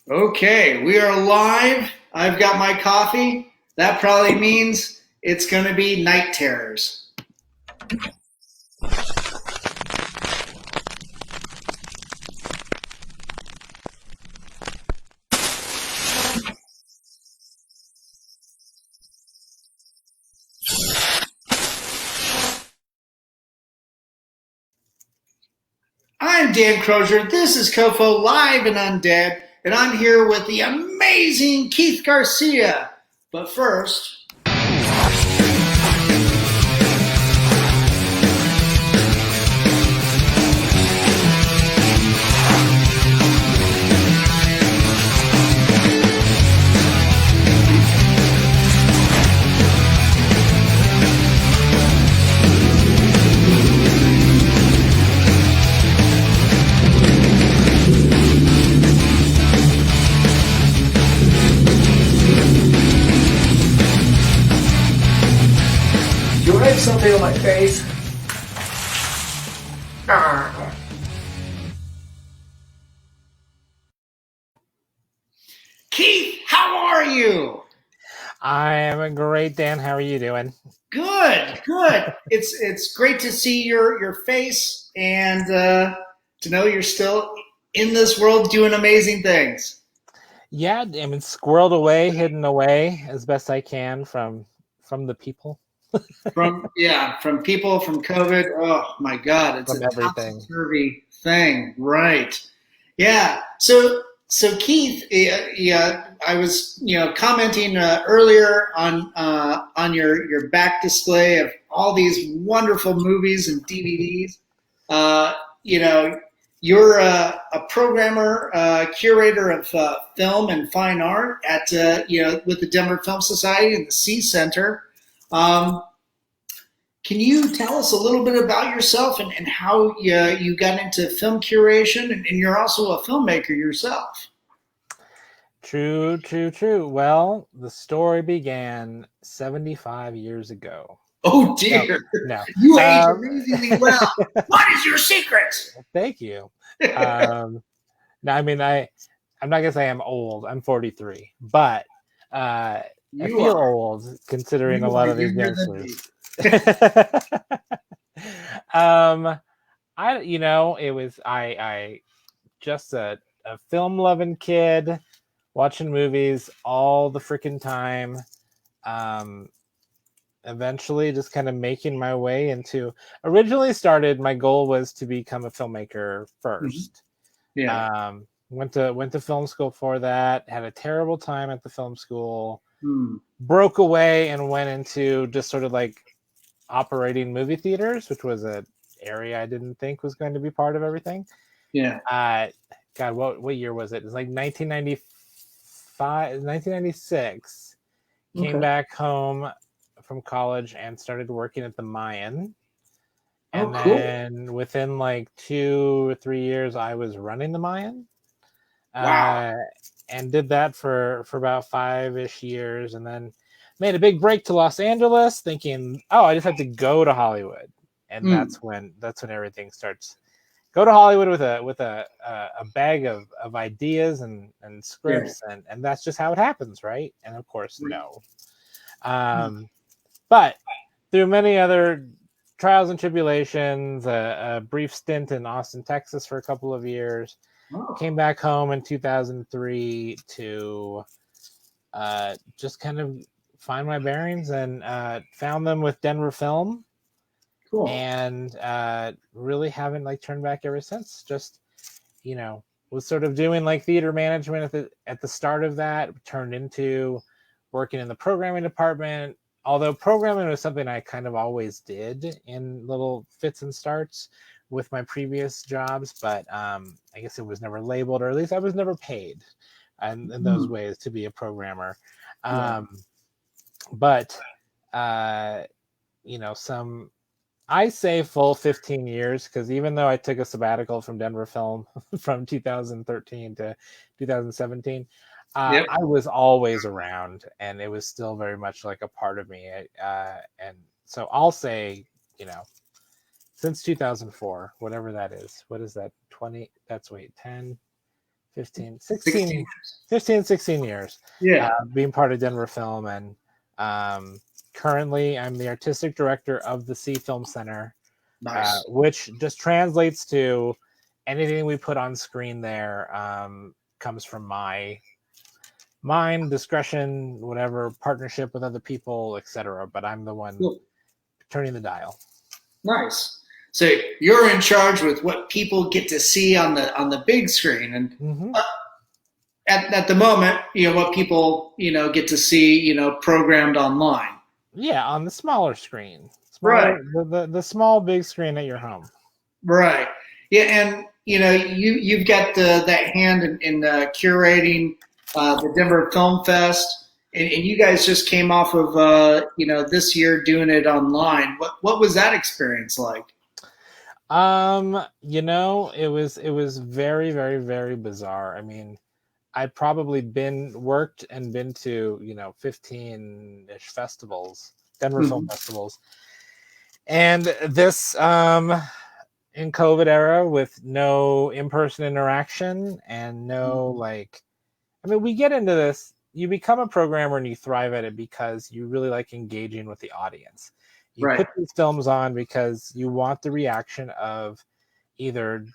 Okay, we are live. I've got my coffee. That probably means it's going to be night terrors. I'm Dan Crosier. This is COFOH Live Undead, and I'm here with the amazing Keith Garcia. But first, you have something on my face. Keith, how are you? I am great, Dan. How are you doing? Good, good. It's great to see your face and to know you're still in this world doing amazing things. Yeah, I mean, squirreled away, hidden away as best I can from the people, From people, from COVID. Oh my God, it's from a topsy everything. turvy thing, right? Yeah. So Keith, yeah, I was commenting earlier on your back display of all these wonderful movies and DVDs. Uh, you know, you're a programmer, curator of film and fine art at with the Denver Film Society and the C Center. Um, can you tell us a little bit about yourself and how you got into film curation? And you're also a filmmaker yourself. True, true, true. Well, the story began 75 years ago. Oh No, dear, no. you age Um, amazingly well. What is your secret? Thank you. No, I mean, I'm not gonna say I'm old. I'm 43, but I You feel are old considering a you are lot of these younger than me. youngsters. um, it was I just a film loving kid watching movies all the freaking time. Um, Eventually just kind of making my way into originally started my goal was to become a filmmaker Mhm. first. Yeah. Went to film school for that, had a terrible time at the film school, Hmm. broke away and went into just sort of like operating movie theaters, which was an area I didn't think was going to be part of everything. Yeah. Uh, God, what year was it? It's like 1995, 1996. Came Okay. back home from college and started working at the Mayan. Oh, And cool. then within like 2 or 3 years, I was running the Mayan. Wow. Uh, and did that for about 5-ish years, and then made a big break to Los Angeles, thinking, oh, I just have to go to Hollywood, and Hmm. that's when everything starts. Go to Hollywood with a bag of ideas and Yeah. scripts, and that's just how it happens, right? And of course, Right. no. But through many other trials and tribulations, a brief stint in Austin, Texas for a couple of years, Oh, came back home in 2003 to just kind of find my bearings, and found them with Denver Film, cool. and really haven't like turned back ever since. Just was sort of doing like theater management at the start of that, turned into working in the programming department. Although programming was something I kind of always did in little fits and starts with my previous jobs, but I guess it was never labeled, or at least I was never paid in those Hmm. ways to be a programmer. Yeah. Um, but uh, some I say full 15 years, because even though I took a sabbatical from Denver Film from 2013 to 2017, Yep. I was always around, and it was still very much like a part of me. And so I'll say, you know, since 2004, whatever that is. What is that? 20? That's wait, 10. 15, 16 16, years. 15, 16 years Yeah. being part of Denver Film. And currently I'm the artistic director of the C Film Center, Nice. which just translates to anything we put on screen there comes from my mind, discretion, whatever, partnership with other people, etc. But I'm the one Cool. turning the dial. Nice. So you're in charge with what people get to see on the big screen, and at the moment, what people get to see, programmed online. Yeah, on the smaller screen, Right. the small big screen at your home. Right. Yeah, and you've got that hand in curating the Denver Film Fest, and you guys just came off of this year doing it online. What was that experience like? It was very, very, very bizarre. I mean, I'd probably worked and been to 15-ish festivals, Denver Film Festivals, and this in COVID era with no in-person interaction and no we get into this. You become a programmer and you thrive at it because you really like engaging with the audience. You Right. put these films on because you want the reaction of either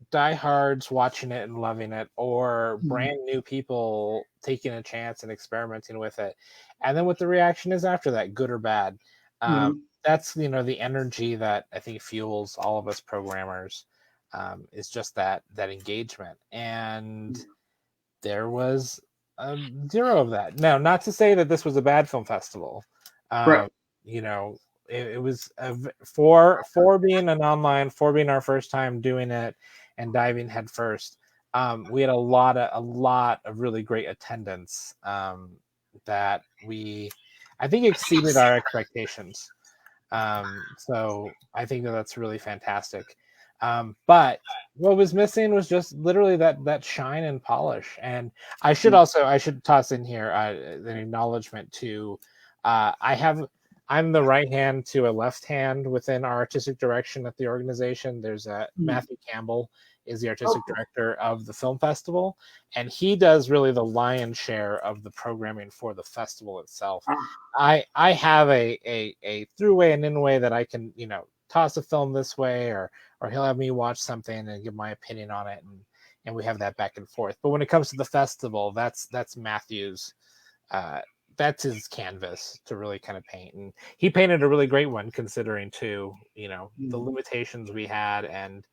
diehards watching it and loving it, or brand new people taking a chance and experimenting with it, and then what the reaction is after that, good or bad. That's the energy that I think fuels all of us programmers. Is just that engagement, and there was zero of that. Now, not to say that this was a bad film festival. Right. It was for being an online, for being our first time doing it and diving head first. We had a lot of really great attendance that I think exceeded our expectations. So I think that's really fantastic. But what was missing was just literally that shine and polish. And I should toss in here an acknowledgement to I'm the right hand to a left hand within our artistic direction at the organization. There's Matthew Campbell is the artistic director of the film festival, and he does really the lion's share of the programming for the festival itself. I have a throughway and in-way that I can toss a film this way, or he'll have me watch something and give my opinion on it, and we have that back and forth. But when it comes to the festival, that's Matthew's that's his canvas to really kind of paint, and he painted a really great one considering too the limitations we had. And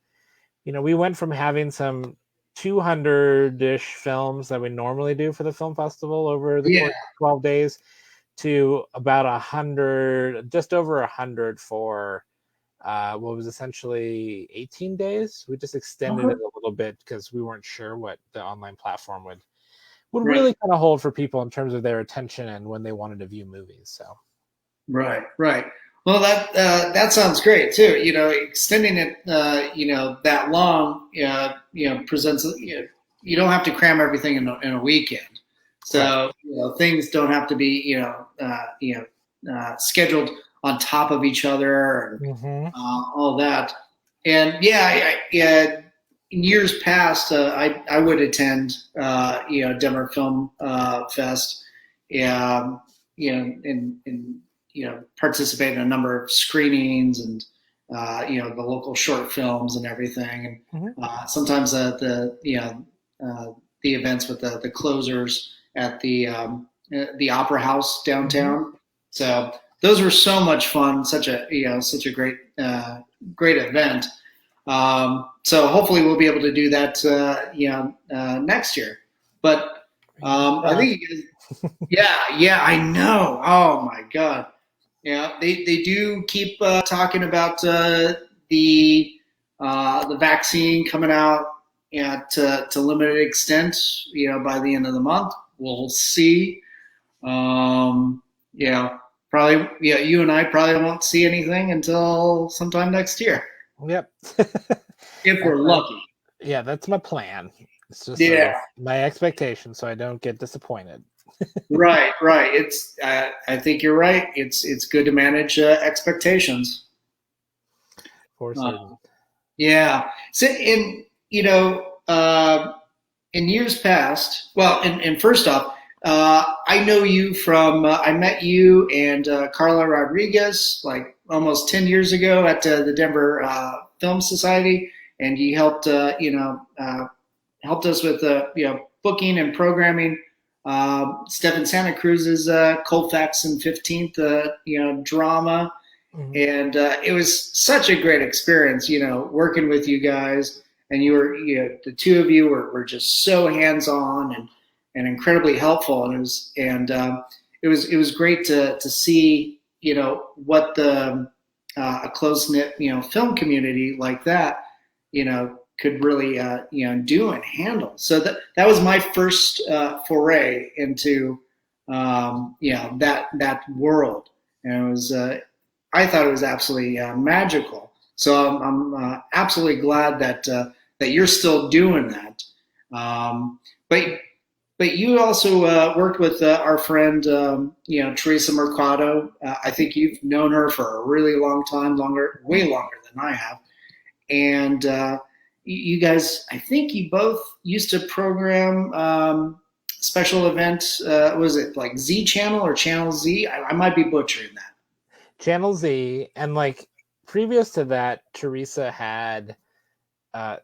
we went from having some 200-ish films that we normally do for the film festival over the course of 12 days to about 100, just over 100 for what was essentially 18 days. We just extended it a little bit because we weren't sure what the online platform would really kind of hold for people in terms of their attention and when they wanted to view movies. So right. Well, that sounds great too. Extending it that long presents you don't have to cram everything in a weekend. So things don't have to be scheduled on top of each other and all that. And in years past, I would attend Denver Film Fest, and participate in a number of screenings and the local short films and everything. And sometimes the events with the closers at the Opera House downtown. So those were so much fun. Such a great event. So hopefully we'll be able to do that next year. But I think I know. Oh my God. Yeah, they do keep talking about the vaccine coming out to limited extent, by the end of the month. We'll see. Probably, you and I probably won't see anything until sometime next year. Yep. If we're lucky. Yeah, that's my plan. It's just my expectation, so I don't get disappointed. Right. It's. I think you're right. It's good to manage expectations. For certain. Yeah. So, and in years past, well, and first off, I know you from, I met you and Carla Rodriguez like almost 10 years ago at the Denver Film Society, and you helped, helped us with, booking and programming. Stefan Santa Cruz's Colfax and 15th, drama. Mm-hmm. And it was such a great experience, working with you guys. And you were, the two of you were just so hands-on and incredibly helpful. And it was great to see, what the a close-knit, film community like that, could really, do and handle. So that was my first foray into, that world. And it was, I thought it was absolutely magical. So I'm absolutely glad that you're still doing that. But you also worked with our friend, Teresa Mercado. I think you've known her for a really long time, way longer than I have. And you guys, I think you both used to program special events. Was it like Z Channel or Channel Z? I might be butchering that. Channel Z, and like previous to that, Teresa had, I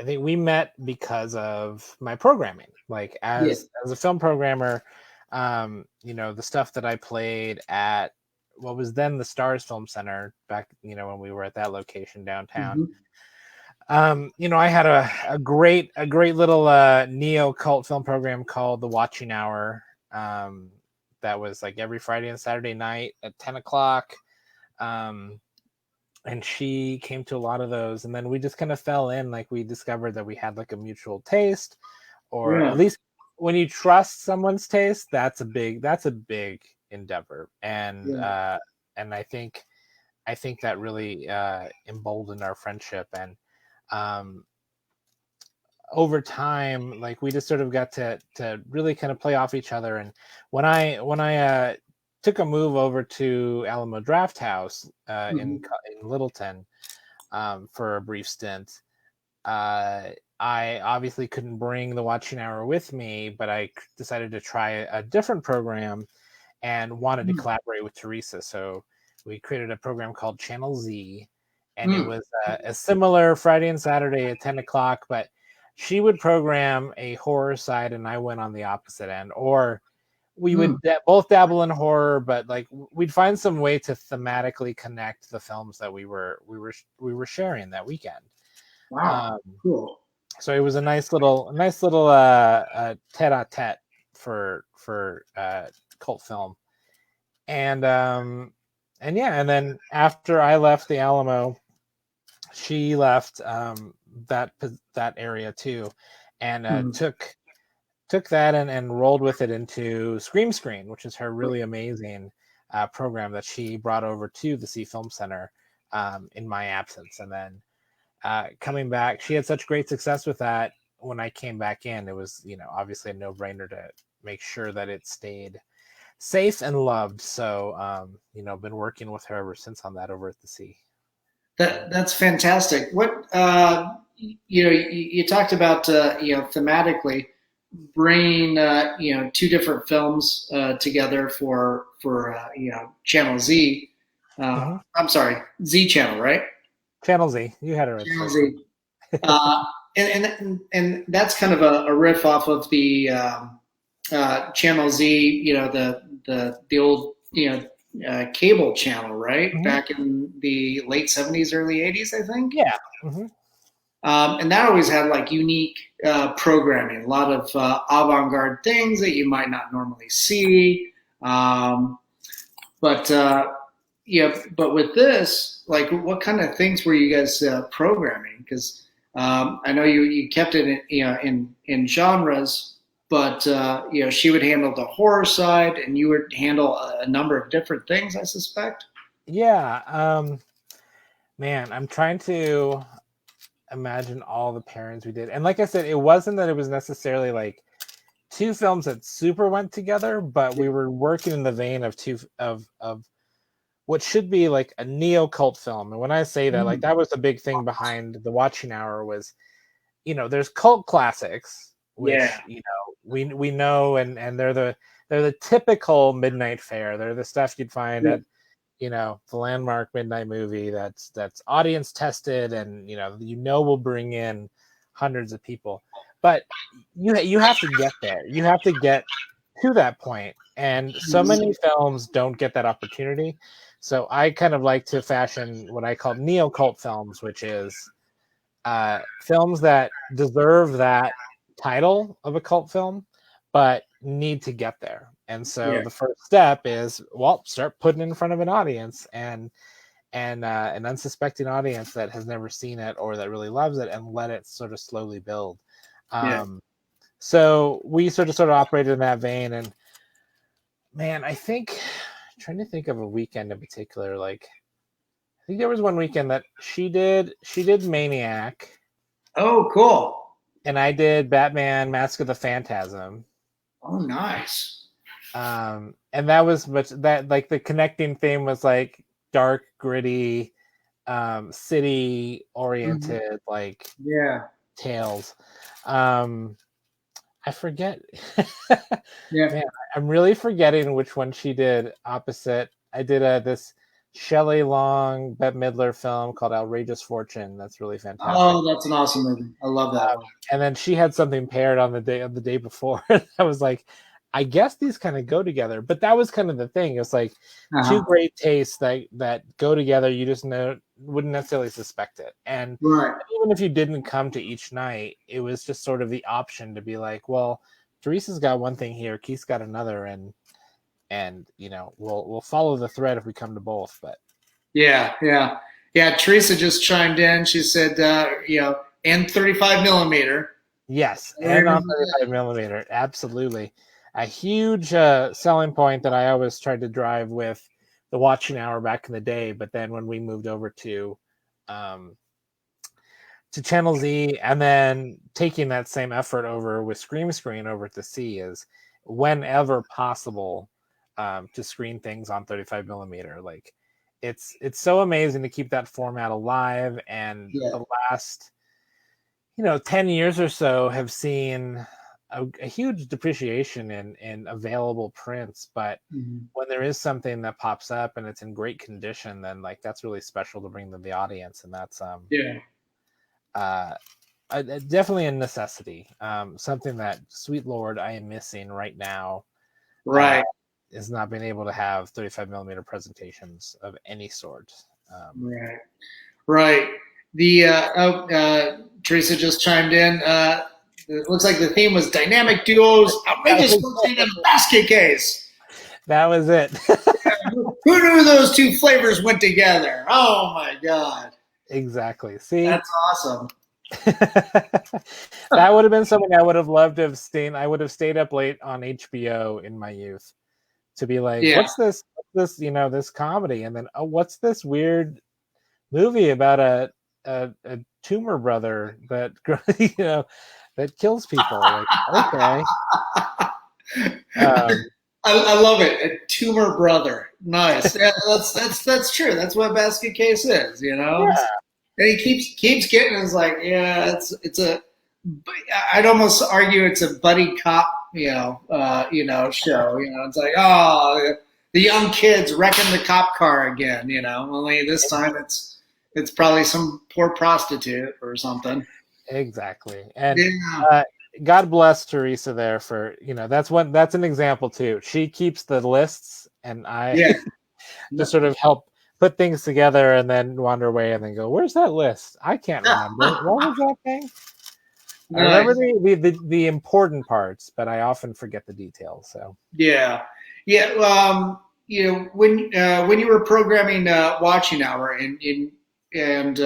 think we met because of my programming. Like as a film programmer, the stuff that I played at what was then the Stars Film Center back, when we were at that location downtown. Mm-hmm. I had a great little neo cult film program called The Watching Hour. That was like every Friday and Saturday night at 10 o'clock. And she came to a lot of those. And then we just kind of fell in, like we discovered that we had like a mutual taste, or at least when you trust someone's taste, that's a big endeavor. And I think that really emboldened our friendship. And over time, like we just sort of got to really kind of play off each other. And when I took a move over to Alamo Draft House in Littleton for a brief stint, I obviously couldn't bring the Watching Hour with me, but I decided to try a different program and wanted to collaborate with Teresa. So we created a program called Channel Z, and it was a similar Friday and Saturday at 10 o'clock, but she would program a horror side and I went on the opposite end. Or we would both dabble in horror, but like we'd find some way to thematically connect the films that we were sharing that weekend. Wow, cool. So it was a nice little tete-a-tete for cult film. And then after I left the Alamo, she left that area too, and took that and rolled with it into Scream Screen, which is her really amazing program that she brought over to the C Film Center in my absence. And then coming back, she had such great success with that. When I came back in, it was obviously a no-brainer to make sure that it stayed safe and loved. So been working with her ever since on that over at the C. That's fantastic. What you talked about thematically bringing two different films together for Channel Z. I'm sorry, Z Channel, right? Channel Z. You had it right. Channel Z. And that's kind of a riff off of the Channel Z. The old cable channel, right? Back in the late 70s, early 80s, I think. Yeah. And that always had like unique programming, a lot of avant-garde things that you might not normally see. But with this, like, what kind of things were you guys programming? Because I know you kept it in genres. But she would handle the horror side, and you would handle a number of different things, I suspect. Yeah, man, I'm trying to imagine all the pairings we did, and like I said, it wasn't that it was necessarily like two films that super went together, but we were working in the vein of of what should be like a neo cult film. And when I say that, like that was the big thing behind the Watching Hour was, there's cult classics. which we know, and they're the typical midnight fare. They're the stuff you'd find at the landmark midnight movie that's audience tested, and will bring in hundreds of people. But you have to get there. You have to get to that point, and so many films don't get that opportunity. So I kind of like to fashion what I call neo-cult films, which is films that deserve that title of a cult film, but need to get there. And so the first step is, start putting it in front of an audience, and an unsuspecting audience that has never seen it or that really loves it, and let it sort of slowly build. So we sort of operated in that vein. And man, I'm trying to think of a weekend in particular. Like, I think there was one weekend that she did Maniac. Oh, cool. And I did Batman Mask of the Phantasm. Oh, nice. And that was like the connecting theme was like dark, gritty, city oriented, tales. I forget. Man, I'm really forgetting which one she did opposite. I did this Shelley Long, Bette Midler film called Outrageous Fortune. That's really fantastic. Oh, that's an awesome movie. I love that one. And then she had something paired on the day before. I was like, I guess these kind of go together. But that was kind of the thing. It's like two great tastes that go together. You just wouldn't necessarily suspect it. And even if you didn't come to each night, it was just sort of the option to be like, well, Teresa's got one thing here, Keith's got another, and we'll follow the thread if we come to both. But Teresa just chimed in. She said, and 35 millimeter. Yes, and on 35 millimeter, absolutely. A huge selling point that I always tried to drive with the watching hour back in the day, but then when we moved over to Channel Z, and then taking that same effort over with Scream Screen over at the C, is whenever possible to screen things on 35 millimeter. Like, it's so amazing to keep that format alive, and the last 10 years or so have seen a huge depreciation in available prints. But when there is something that pops up and it's in great condition, then like that's really special to bring to the audience, and that's definitely a necessity. Something that, sweet Lord, I am missing right now. Is not being able to have 35 millimeter presentations of any sort. Right. The Teresa just chimed in. It looks like the theme was dynamic duos, outrageous fortune, and basket case. That was it. Who knew those two flavors went together? Oh my God. Exactly. See, that's awesome. That would have been something I would have loved to have seen. I would have stayed up late on HBO in my youth to be like, what's this, this comedy? And then, what's this weird movie about a tumor brother that, that kills people? Like, okay. I love it. A tumor brother. Nice. Yeah, that's true. That's what Basket Case is, And he keeps getting, it's like, it's a, I'd almost argue it's a buddy cop, show. It's like, oh, the young kids wrecking the cop car again, only this time it's probably some poor prostitute or something. Exactly. And God bless Teresa there for, that's an example too. She keeps the lists, and I just sort of help put things together and then wander away and then go, where's that list? I can't remember. What was that thing? I remember the important parts, but I often forget the details. So when you were programming Watching Hour, and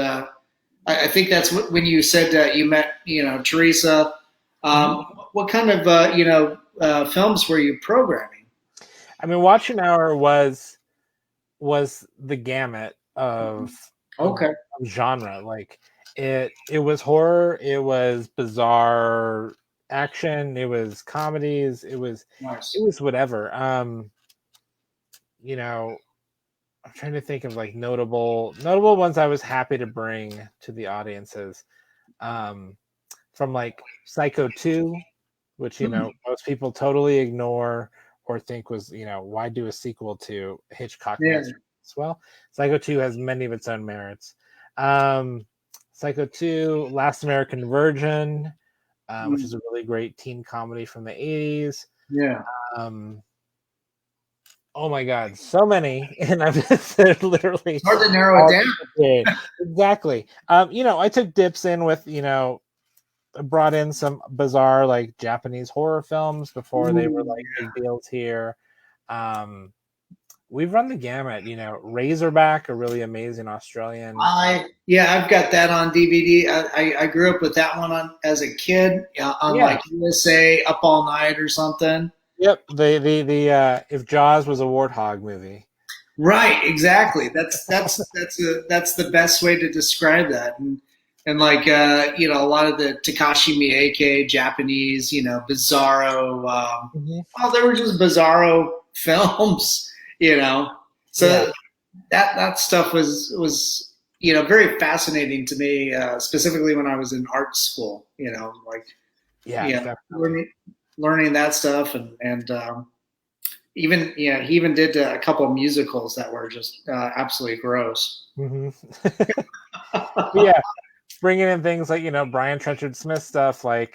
I think that's when you said you met Teresa. What kind of films were you programming? I mean, Watching Hour was the gamut of genre. Like, it was horror, it was bizarre action, it was comedies, it was whatever. I'm trying to think of like notable ones I was happy to bring to the audiences. From like Psycho 2 which most people totally ignore or think was why do a sequel to Hitchcock masterpiece? Well, Psycho 2 has many of its own merits. Psycho 2, Last American Virgin, which is a really great teen comedy from the 80s. Yeah. Oh my God, so many, and I'm just literally it's hard to narrow it down. Exactly. I took dips in with brought in some bizarre like Japanese horror films before they were like big deals here. We've run the gamut. Razorback, a really amazing Australian. I've got that on DVD. I grew up with that one as a kid on like USA Up All Night or something. Yep, the if Jaws was a warthog movie. Right, exactly. That's the best way to describe that. And like a lot of the Takashi Miike Japanese, bizarro. Well, they were just bizarro films, So that stuff was very fascinating to me, specifically when I was in art school. Learning that stuff and even he even did a couple of musicals that were just absolutely gross. Yeah, bringing in things like Brian Trenchard Smith stuff like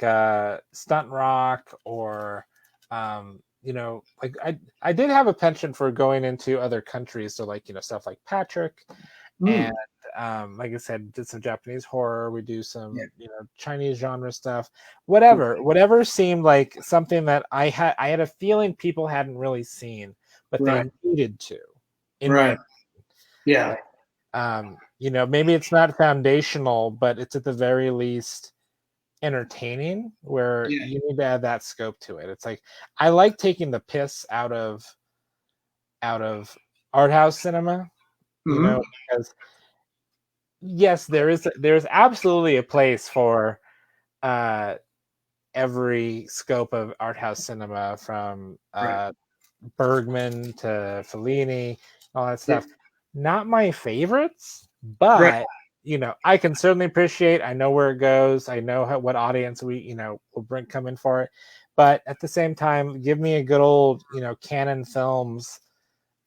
Stunt Rock or like I did have a penchant for going into other countries, so like stuff like Patrick and like I said, did some Japanese horror. We do some Chinese genre stuff. Whatever seemed like something that I had a feeling people hadn't really seen, but they needed to. Yeah. Maybe it's not foundational, but it's at the very least entertaining. Where you need to add that scope to it. It's like I like taking the piss out of art house cinema, because yes, there's absolutely a place for every scope of art house cinema, from Bergman to Fellini, all that stuff. Not my favorites, but I can certainly appreciate. I know where it goes. I know what audience we will come in for it. But at the same time, give me a good old Canon Films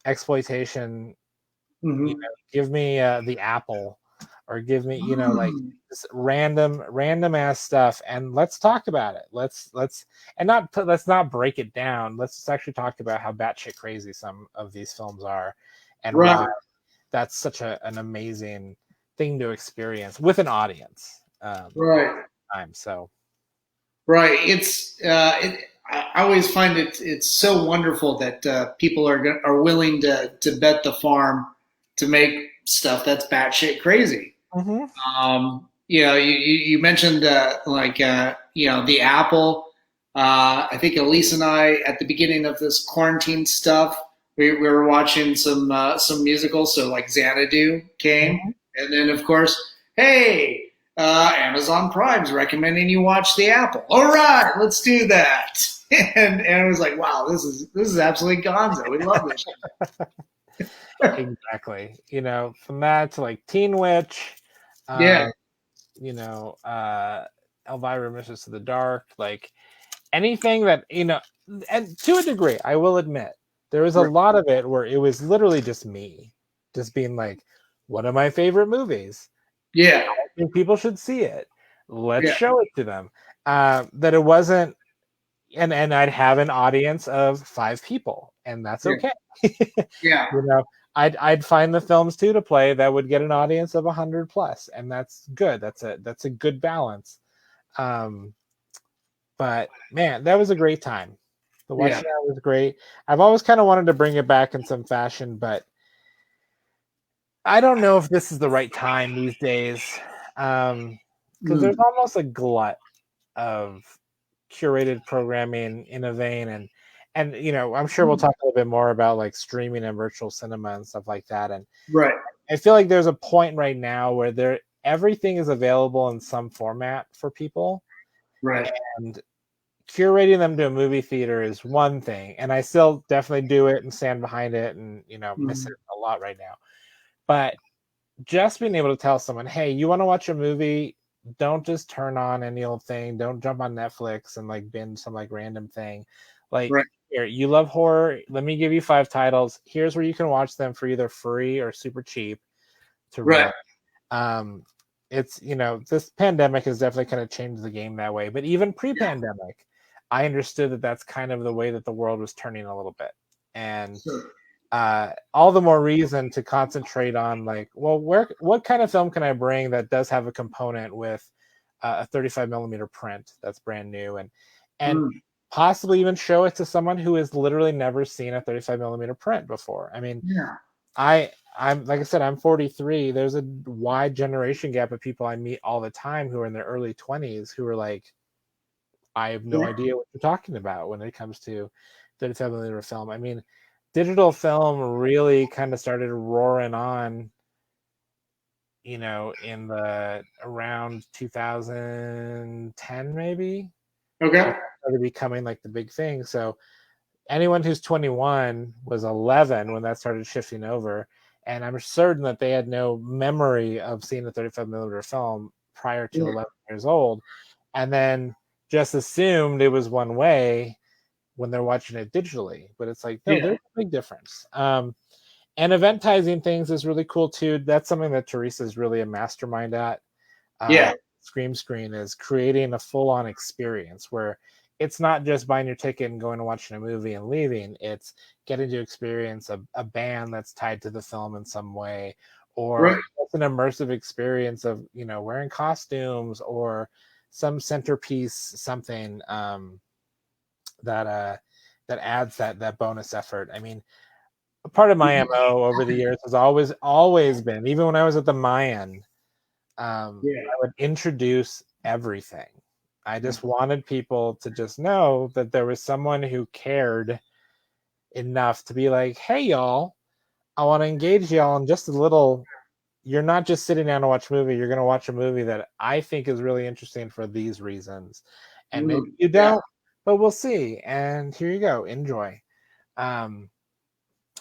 exploitation. Give me the Apple, or give me like this random ass stuff, and let's talk about it. Let's not break it down. Let's just actually talk about how batshit crazy some of these films are, and why that's such an amazing thing to experience with an audience. It's I always find it's so wonderful that people are willing to bet the farm to make stuff that's batshit crazy. You mentioned the Apple. I think Elise and I, at the beginning of this quarantine stuff, we were watching some musicals. So like Xanadu came, and then of course, hey, Amazon Prime's recommending you watch the Apple. All right, let's do that. And it was like, wow, this is absolutely gonzo. We love this. Exactly. From that to like Teen Witch, Elvira, Mistress of the Dark, like anything that and to a degree, I will admit, there was a lot of it where it was literally just me, just being like, one of my favorite movies. I think people should see it. Let's show it to them. That it wasn't, and I'd have an audience of 5 people, and that's okay. I'd find the films too to play that would get an audience of 100 plus, and that's good. That's a good balance. But man, that was a great time. The watching that was great. I've always kind of wanted to bring it back in some fashion, but I don't know if this is the right time these days, because there's almost a glut of curated programming in a vein, and I'm sure we'll talk a little bit more about like streaming and virtual cinema and stuff like that. And I feel like there's a point right now where everything is available in some format for people, and curating them to a movie theater is one thing, and I still definitely do it and stand behind it, and miss it a lot right now. But just being able to tell someone, hey, you want to watch a movie don't just turn on any old thing. Don't jump on Netflix and like binge some like random thing. Like, Right. here, you love horror. Let me give you 5 titles. Here's where you can watch them for either free or super cheap to Right. rent. It's, this pandemic has definitely kind of changed the game that way. But even pre-pandemic, I understood that that's kind of the way that the world was turning a little bit. And Sure. all the more reason to concentrate on like, well, what kind of film can I bring that does have a component with a 35 millimeter print that's brand new, and possibly even show it to someone who has literally never seen a 35 millimeter print before. I mean, Yeah. I'm like I said, I'm 43. There's a wide generation gap of people I meet all the time who are in their early 20s who are like, I have no idea what you're talking about when it comes to 35 millimeter film. I mean, digital film really kind of started roaring on, in the around 2010 maybe. Okay. Started becoming like the big thing. So anyone who's 21 was 11 when that started shifting over, and I'm certain that they had no memory of seeing a 35 millimeter film prior to 11 years old, and then just assumed it was one way when they're watching it digitally. But it's like, no, there's a big difference. And eventizing things is really cool too. That's something that Teresa is really a mastermind at. Scream Screen is creating a full-on experience where it's not just buying your ticket and going and watching a movie and leaving. It's getting to experience a band that's tied to the film in some way, or it's an immersive experience of, wearing costumes or some centerpiece, something that adds that bonus effort. I mean, part of my MO over the years has always been, even when I was at the Mayan, I would introduce everything. I just wanted people to just know that there was someone who cared enough to be like, hey, y'all, I want to engage y'all in just a little. You're not just sitting down to watch a movie. You're going to watch a movie that I think is really interesting for these reasons. And maybe you don't, but we'll see. And here you go. Enjoy. And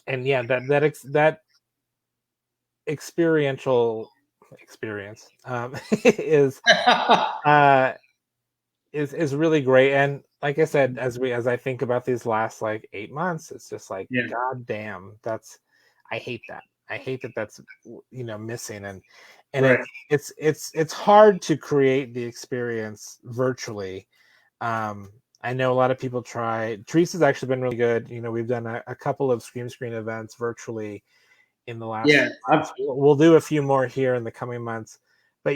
yeah, that experiential experience is really great. And like I said, as I think about these last like 8 months, it's just like, god damn, I hate that. I hate that that's missing, and it's hard to create the experience virtually. I know a lot of people try. Teresa's actually been really good. We've done a couple of Scream Screen events virtually in the last months. We'll do a few more here in the coming months, but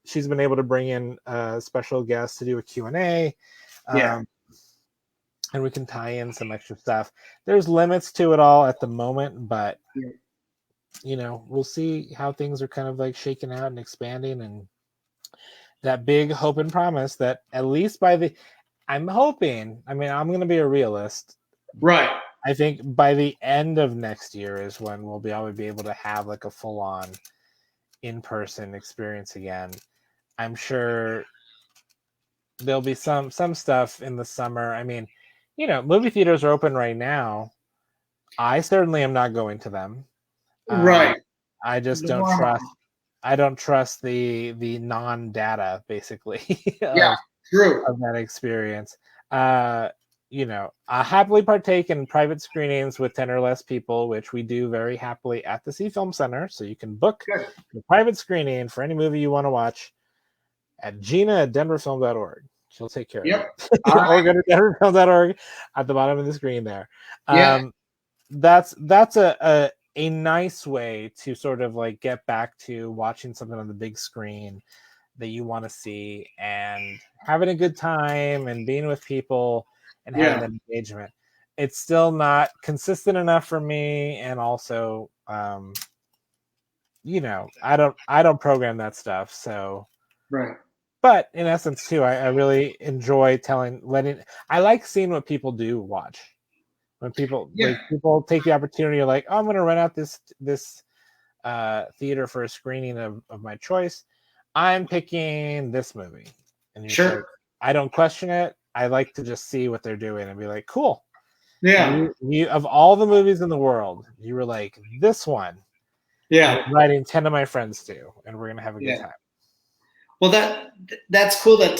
she's been able to bring in special guests to do a Q&A, and we can tie in some extra stuff. There's limits to it all at the moment, but we'll see how things are kind of like shaking out and expanding, and that big hope and promise that at least I'm hoping, I'm going to be a realist. Right. I think by the end of next year is when we'll be able to have like a full-on in-person experience again. I'm sure there'll be some stuff in the summer. I mean, movie theaters are open right now. I certainly am not going to them. Right. I just don't trust. I don't trust the non-data basically of that experience. I happily partake in private screenings with 10 or less people, which we do very happily at the Sea Film Center. So you can book a private screening for any movie you want to watch at Gina@denverfilm.org. She'll take care of it. Or go to denverfilm.org at the bottom of the screen there. That's a nice way to sort of like get back to watching something on the big screen that you want to see and having a good time and being with people and having that engagement. It's still not consistent enough for me, and also I don't program that stuff, so but in essence too, I really enjoy I like seeing what people do watch. When people people take the opportunity of like, oh, I'm going to rent out this theater for a screening of my choice. I'm picking this movie, and like, I don't question it. I like to just see what they're doing and be like, cool. You of all the movies in the world, you were like, this one. I'm inviting 10 of my friends to, and we're gonna have a good time. Well, that's cool that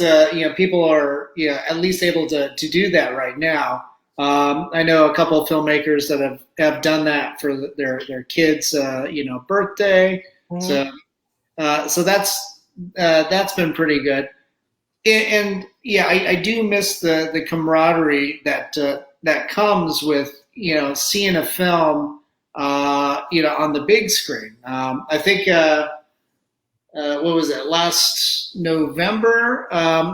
people are at least able to do that right now. I know a couple of filmmakers that have done that for their kids birthday. Mhm. So that's been pretty good. And yeah, I do miss the camaraderie that comes with seeing a film on the big screen. I think. What was it? Last November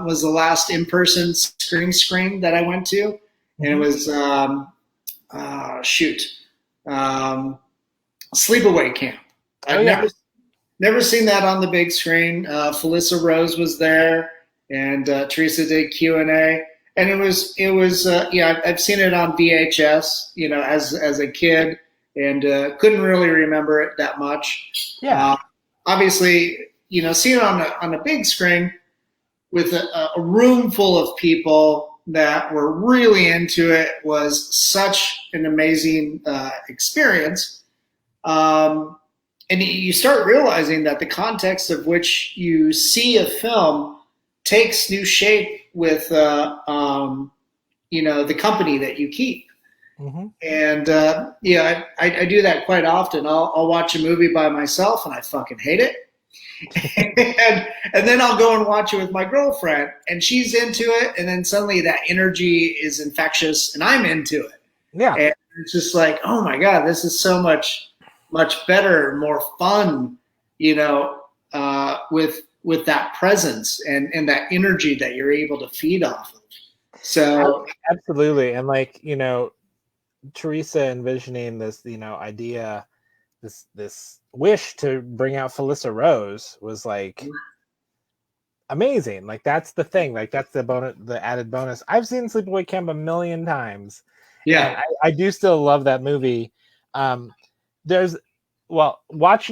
was the last in-person screen that I went to, and it was shoot, um, Sleepaway Camp. Oh I've yeah. never seen that on the big screen. Felissa Rose was there, and Teresa did Q&A, and I've seen it on VHS, as a kid, and couldn't really remember it that much. Yeah. Obviously, seeing it on a big screen with a room full of people that were really into it was such an amazing experience. And you start realizing that the context of which you see a film takes new shape with the company that you keep. Mm-hmm. And I do that quite often. I'll watch a movie by myself and I fucking hate it. and then I'll go and watch it with my girlfriend, and she's into it, and then suddenly that energy is infectious, and I'm into it. Yeah. And it's just like, oh my god, this is so much better, more fun, with that presence and that energy that you're able to feed off of. So absolutely, and Teresa envisioning this, idea, this wish to bring out Felissa Rose was like amazing. Like that's the thing. Like that's the added bonus. I've seen Sleepaway Camp a million times. yeah, And I do still love that movie. Watching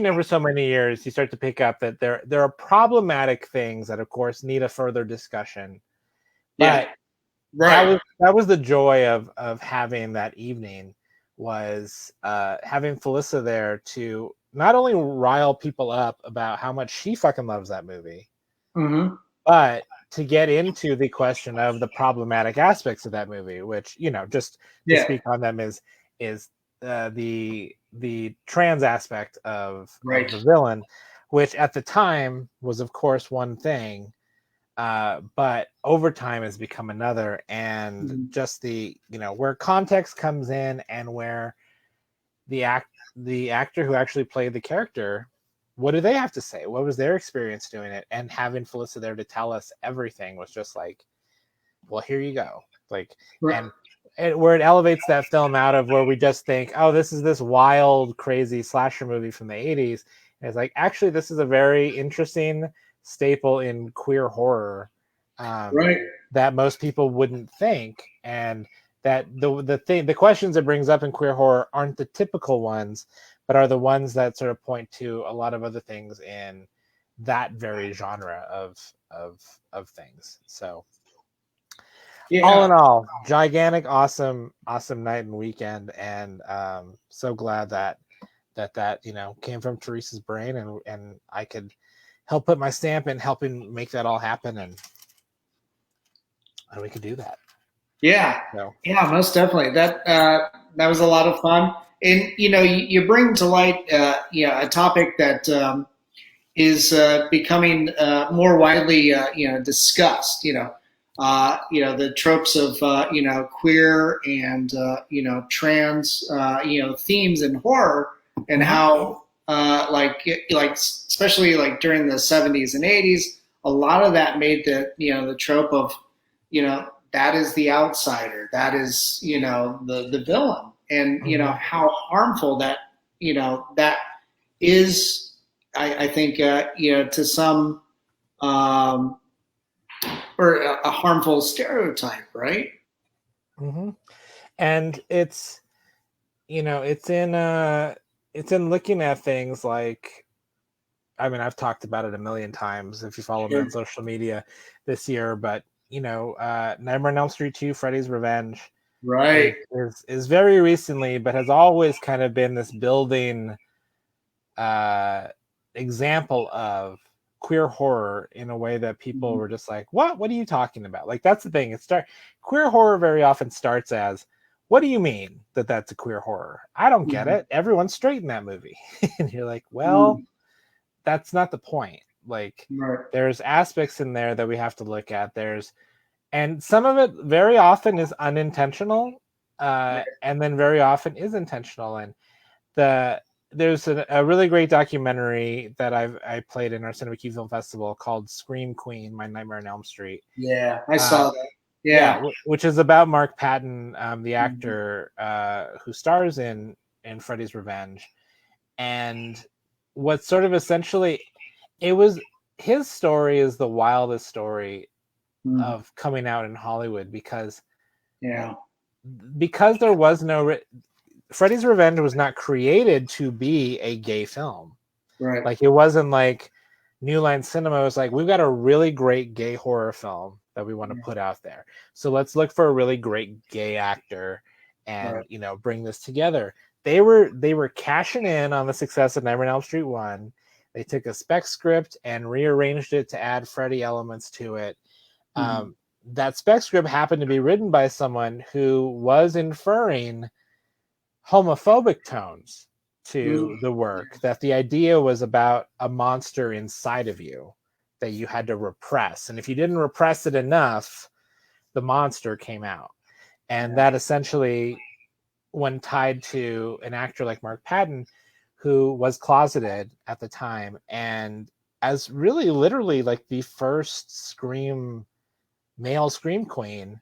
it for so many years, you start to pick up that there are problematic things that, of course, need a further discussion. But yeah, right. that was the joy of having that evening, was having Felissa there to not only rile people up about how much she fucking loves that movie, Mm-hmm. but to get into the question of the problematic aspects of that movie, which, just to speak on them is the trans aspect of the villain, which at the time was, of course, one thing, but over time has become another. And just the where context comes in, and where the actor who actually played the character, what do they have to say? What was their experience doing it? And having Felissa there to tell us everything was just like, well, here you go. Like, and where it elevates that film out of where we just think, oh, this is this wild, crazy slasher movie from the 80s. And it's like, actually, this is a very interesting staple in queer horror that most people wouldn't think. And that the questions it brings up in queer horror aren't the typical ones, but are the ones that sort of point to a lot of other things in that very genre of things. So all in all, gigantic, awesome night and weekend, and so glad that came from Teresa's brain, and I could help put my stamp in helping make that all happen, and we could do that. Yeah, most definitely. That was a lot of fun, and you bring to light a topic that is becoming more widely discussed. The tropes of queer and trans themes in horror, and how especially like during the 70s and 80s, a lot of that made the trope of that is the outsider, that is the villain, and how harmful that that is. I think to some or a harmful stereotype, right? Mm-hmm. And it's it's in looking at things like, I mean, I've talked about it a million times if you follow me on social media this year, but Nightmare on Elm Street 2, Freddy's Revenge, is very recently, but has always kind of been this building example of queer horror in a way that people were just like, what are you talking about? Like, that's the thing. Queer horror very often starts as, what do you mean that that's a queer horror? I don't get it. Everyone's straight in that movie. And you're like, well, that's not the point. Like, there's aspects in there that we have to look at. And some of it very often is unintentional, and then very often is intentional. And there's a really great documentary that I played in our Cinema Key Film Festival called Scream Queen: My Nightmare on Elm Street. Yeah, I saw that. Yeah, which is about Mark Patton, the actor who stars in Freddy's Revenge. And what sort of essentially, his story is the wildest story of coming out in Hollywood, because there was no Freddy's Revenge was not created to be a gay film. Right. Like, it wasn't like New Line Cinema was like, we've got a really great gay horror film that we want to put out there. So let's look for a really great gay actor and, bring this together. They were cashing in on the success of Nightmare on Elm Street 1. They took a spec script and rearranged it to add Freddy elements to it. That spec script happened to be written by someone who was inferring homophobic tones to the work, that the idea was about a monster inside of you that you had to repress. And if you didn't repress it enough, the monster came out. And that essentially, when tied to an actor like Mark Patton, who was closeted at the time, and as really literally like the first male scream queen,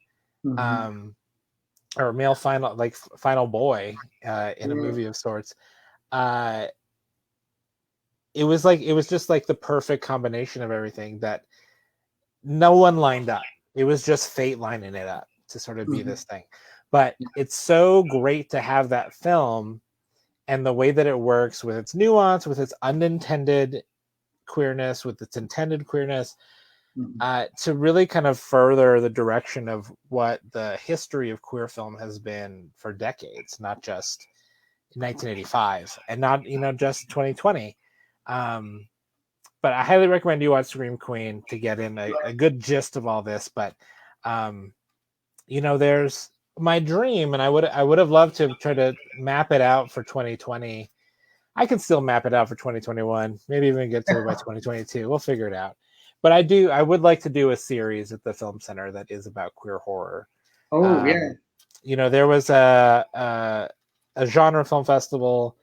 or male final boy in a movie of sorts. It was just like the perfect combination of everything that no one lined up. It was just fate lining it up to sort of be this thing. But it's so great to have that film, and the way that it works with its nuance, with its unintended queerness, with its intended queerness, to really kind of further the direction of what the history of queer film has been for decades, not just in 1985 and not, just 2020. But I highly recommend you watch Scream Queen to get in a good gist of all this. But, there's my dream, and I would have loved to try to map it out for 2020. I can still map it out for 2021, maybe even get to it by 2022. We'll figure it out. But I would like to do a series at the Film Center that is about queer horror. There was a genre film festival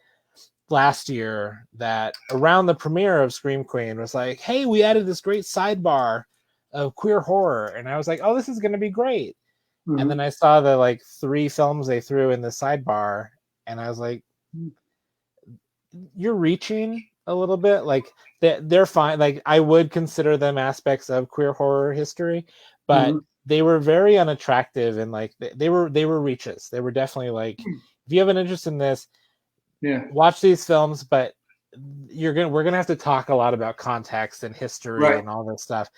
last year that around the premiere of Scream Queen was like, hey, we added this great sidebar of queer horror. And I was like, oh, this is going to be great. And then I saw the 3 films they threw in the sidebar, and I was like, you're reaching a little bit. Like, they're fine. Like, I would consider them aspects of queer horror history, but they were very unattractive, and they were reaches. They were definitely like, if you have an interest in this, watch these films, but we're gonna have to talk a lot about context and history and all this stuff.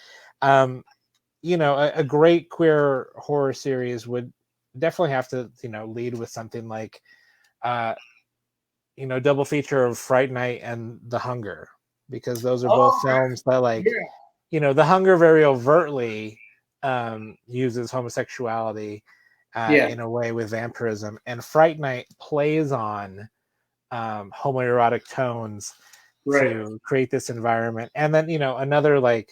A great queer horror series would definitely have to, lead with something like, double feature of Fright Night and The Hunger, because those are both films that The Hunger very overtly uses homosexuality in a way with vampirism, and Fright Night plays on homoerotic tones to create this environment. And then, another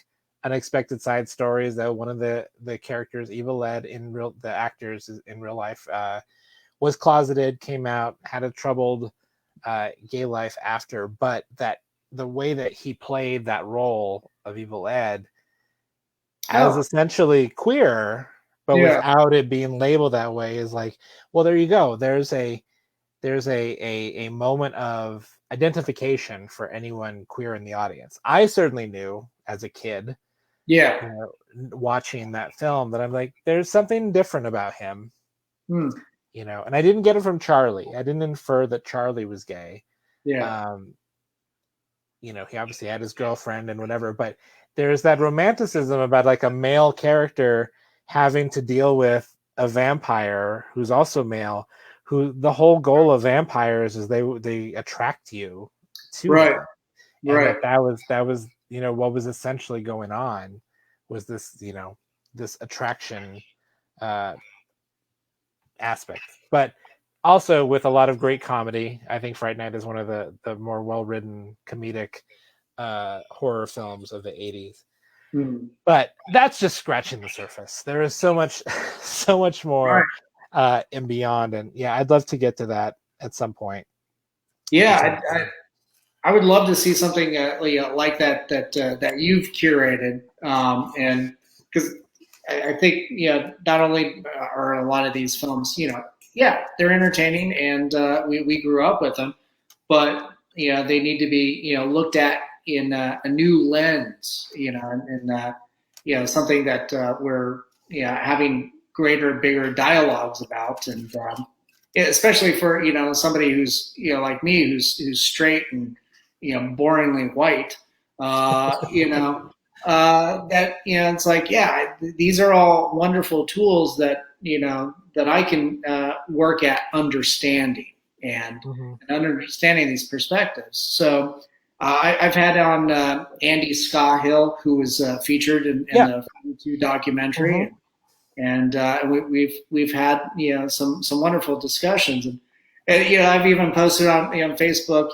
unexpected side story is that one of the characters, Evil Ed, the actors in real life, was closeted, came out, had a troubled gay life after, but that the way that he played that role of Evil Ed as essentially queer, but without it being labeled that way, is like, well, there you go. There's a moment of identification for anyone queer in the audience. I certainly knew as a kid, watching that film, that I'm like, there's something different about him. And I didn't get it from Charlie. I didn't infer that Charlie was gay. He obviously had his girlfriend and whatever, but there's that romanticism about a male character having to deal with a vampire who's also male, who the whole goal of vampires is they attract you to them. And that was what was essentially going on was this, this attraction aspect, but also with a lot of great comedy. I think Fright Night is one of the more well-written comedic horror films of the 80s. Mm. But that's just scratching the surface. There is so much so much more and beyond, and yeah, I'd love to get to that at some point. Yeah, I would love to see something like that you've curated, and because I think not only are a lot of these films, yeah, they're entertaining, and we grew up with them, but they need to be looked at in a new lens, and something that we're having greater, bigger dialogues about, and especially for somebody who's like me, who's straight and boringly white, that it's like, yeah, these are all wonderful tools that that I can work at understanding and understanding these perspectives. So I've had on Andy Scahill, who was featured in the 42 documentary, and we've had some wonderful discussions, and I've even posted on Facebook,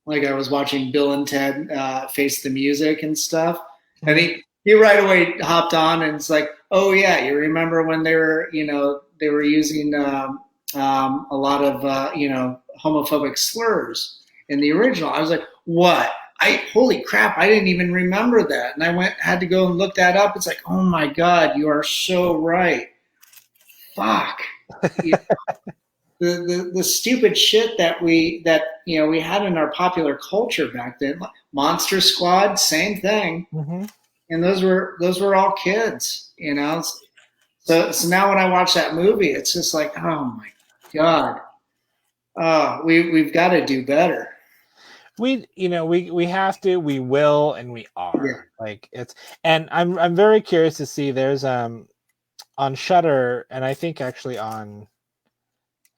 like I was watching Bill and Ted Face the Music and stuff, and he right away hopped on and it's like, oh yeah, you remember when they were using a lot of homophobic slurs in the original. I was like, what? Holy crap, I didn't even remember that. And I had to go and look that up. It's like, oh my God, you are so right. Fuck. The stupid shit that we had in our popular culture back then. Monster Squad, same thing. And those were all kids, So now when I watch that movie, it's just like, oh my God. We've got to do better. We have to, we will, and we are. Like and I'm very curious to see. There's on Shudder, and I think actually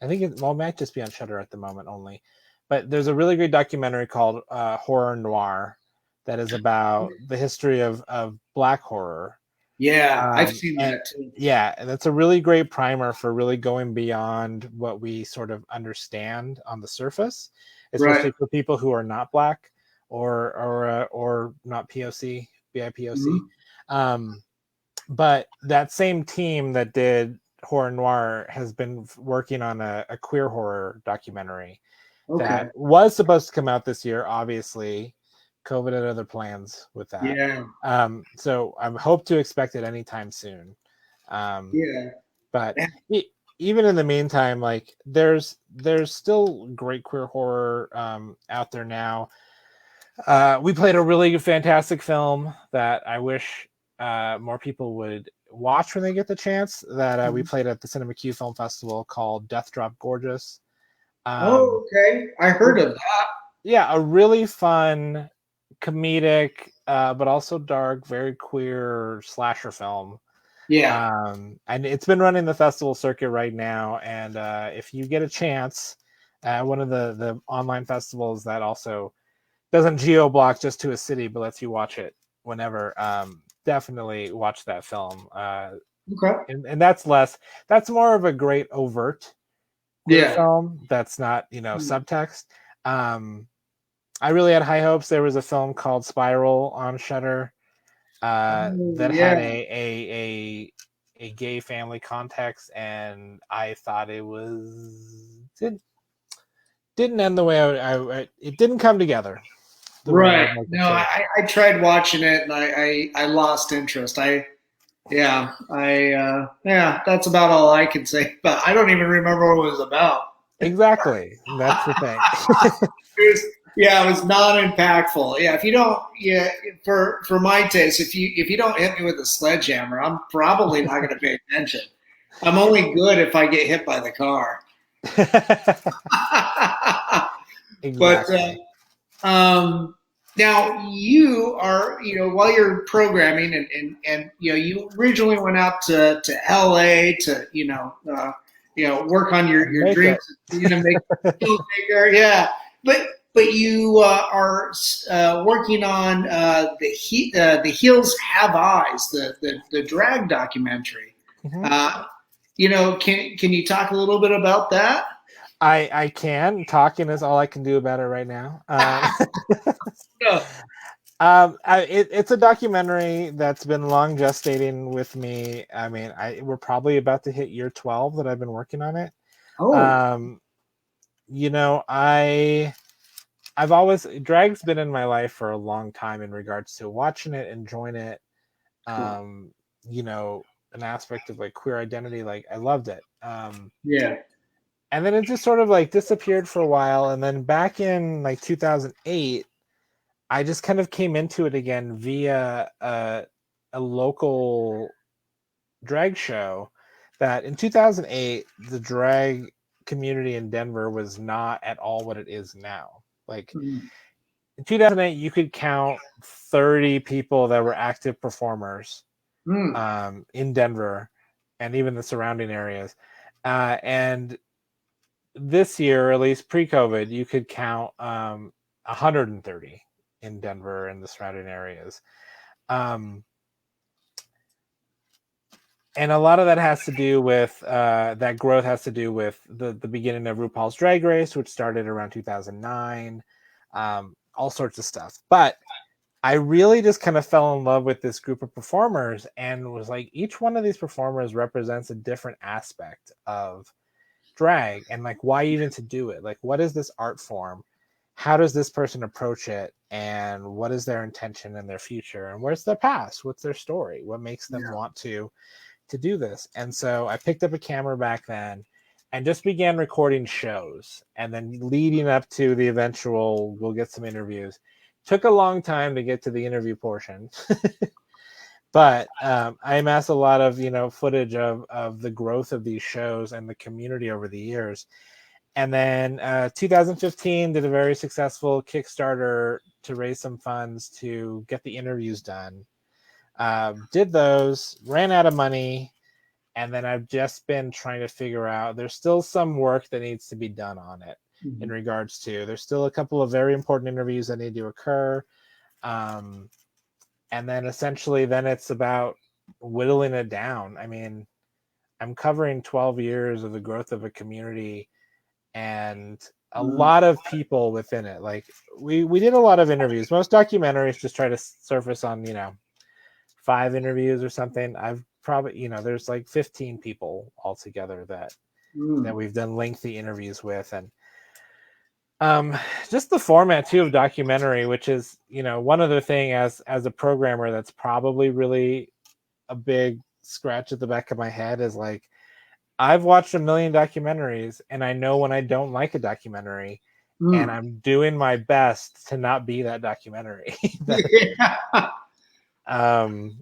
it might just be on Shudder at the moment only, but there's a really great documentary called Horror Noir that is about the history of Black horror. Yeah, I've seen that too. Yeah, that's a really great primer for really going beyond what we sort of understand on the surface, especially for people who are not Black or not POC, BIPOC. But that same team that did Horror Noir has been working on a queer horror documentary that was supposed to come out this year. Obviously, COVID had other plans with that. Yeah. So I hope to expect it anytime soon. But even in the meantime, like there's still great queer horror out there now. We played a really fantastic film that I wish more people would watch when they get the chance, that we played at the Cinema Q Film Festival, called Death Drop Gorgeous. I heard of that. Yeah, a really fun comedic but also dark, very queer slasher film. And it's been running the festival circuit right now, and if you get a chance, one of the online festivals that also doesn't geo-block just to a city but lets you watch it whenever, definitely watch that film. And that's more of a great overt film that's not subtext. I really had high hopes. There was a film called Spiral on Shudder that had a gay family context, and I thought it didn't end the way it didn't come together. No, I tried watching it and I lost interest. That's about all I can say. But I don't even remember what it was about. Exactly, that's the thing. It was not impactful. Yeah, if you don't, for my taste, if you don't hit me with a sledgehammer, I'm probably not going to pay attention. I'm only good if I get hit by the car. Exactly. But now you are, while you're programming and you originally went out to LA to work on your dreams, make filmmaker. Yeah. but you are working on the Heels Have Eyes, the drag documentary. Mm-hmm. Can you talk a little bit about that? I can. Talking is all I can do about it right now. No. It's a documentary that's been long gestating with me. I mean, we're probably about to hit year 12 that I've been working on it. Oh, Um, I've always drag's been in my life for a long time in regards to watching it, enjoying it. cool. Um, an aspect of like queer identity, like I loved it. Yeah. And then it just sort of like disappeared for a while, and then back in like 2008 I just kind of came into it again via a local drag show that in 2008 the drag community in Denver was not at all what it is now. Like Mm. in 2008 you could count 30 people that were active performers Mm. in Denver and even the surrounding areas. And this year, or at least pre-COVID, you could count 130 in Denver and the surrounding areas. Um, and a lot of that has to do with that growth has to do with the beginning of RuPaul's Drag Race, which started around 2009, all sorts of stuff. But I really just kind of fell in love with this group of performers and was like, each one of these performers represents a different aspect of drag, and like, why even to do it? Like, what is this art form? How does this person approach it? And what is their intention and their future? And where's their past? What's their story? What makes them Yeah. want to do this? And so I picked up a camera back then and just began recording shows, and then leading up to the eventual we'll get some interviews. Took a long time to get to the interview portion. But I amassed a lot of footage of the growth of these shows and the community over the years. And then 2015 did a very successful Kickstarter to raise some funds to get the interviews done. Did those, ran out of money, and then I've just been trying to figure out. There's still some work that needs to be done on it in Mhm. regards to. There's still a couple of very important interviews that need to occur. And then essentially then it's about whittling it down. I mean, I'm covering 12 years of the growth of a community and a Mm. lot of people within it. Like we did a lot of interviews. Most documentaries just try to surface on 5 interviews or something. I've probably there's like 15 people altogether that Mm. we've done lengthy interviews with. And just the format too of documentary, which is one other thing as a programmer that's probably really a big scratch at the back of my head is like, I've watched a million documentaries and I know when I don't like a documentary, and Mm. I'm doing my best to not be that documentary. Yeah. um,